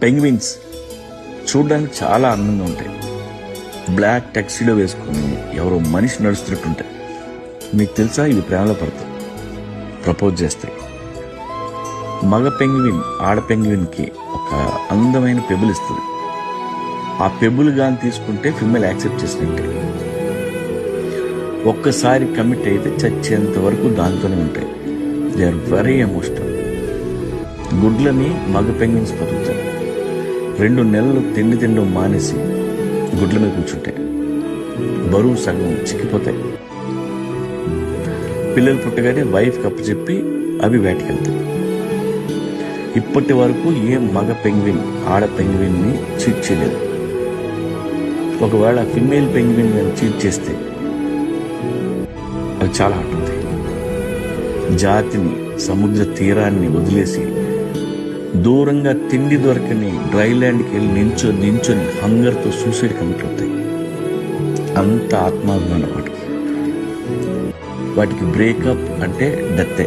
Penguins చూడడానికి చాలా అందంగా ఉంటాయి. బ్లాక్ టెక్సీడో వేసుకుని ఎవరో మనిషి నడుస్తున్నట్టుంటాయి. మీకు తెలుసా, ఇవి ప్రేమలో పడతాయి, ప్రపోజ్ చేస్తాయి. మగ పెంగ్విన్ ఆడ పెంగ్విన్కి ఒక అందమైన పెబుల్ ఇస్తుంది. ఆ పెబుల్ గాని తీసుకుంటే ఫిమేల్ యాక్సెప్ట్ చేసినట్టే. ఒక్కసారి కమిట్ అయితే చచ్చేంత వరకు దాంతోనే ఉంటాయి. They are very emotional. గుడ్లని మగ పెంగ్విన్స్ బతుకుతాయి. 2 నెలలు తిండి తినడం మానేసి గుడ్ల మీద కూర్చుంటాయి. బరువు సగం చిక్కిపోతాయి. పిల్లలు పుట్టగానే వైఫ్ అప్పచెప్పి అవి వేటకెళ్తాయి. ఇప్పటి వరకు ఏ మగ పెంగ్విన్ ఆడ పెంగ్విన్ని చీట్ చేయలేదు. ఒకవేళ ఫిమేల్ పెంగ్విన్ మీద చీట్ చేస్తే అది చాలా హాట్ అవుతాయి. జాతిని, సముద్ర తీరాన్ని వదిలేసి దూరంగా తిండి దొరకని డ్రై ల్యాండ్కి వెళ్ళి నించొని హంగర్తో సూసైడ్ కమిట్ అవుతాయి. అంత ఆత్మాభిమానం వాటికి బ్రేకప్ అంటే డెత్తే.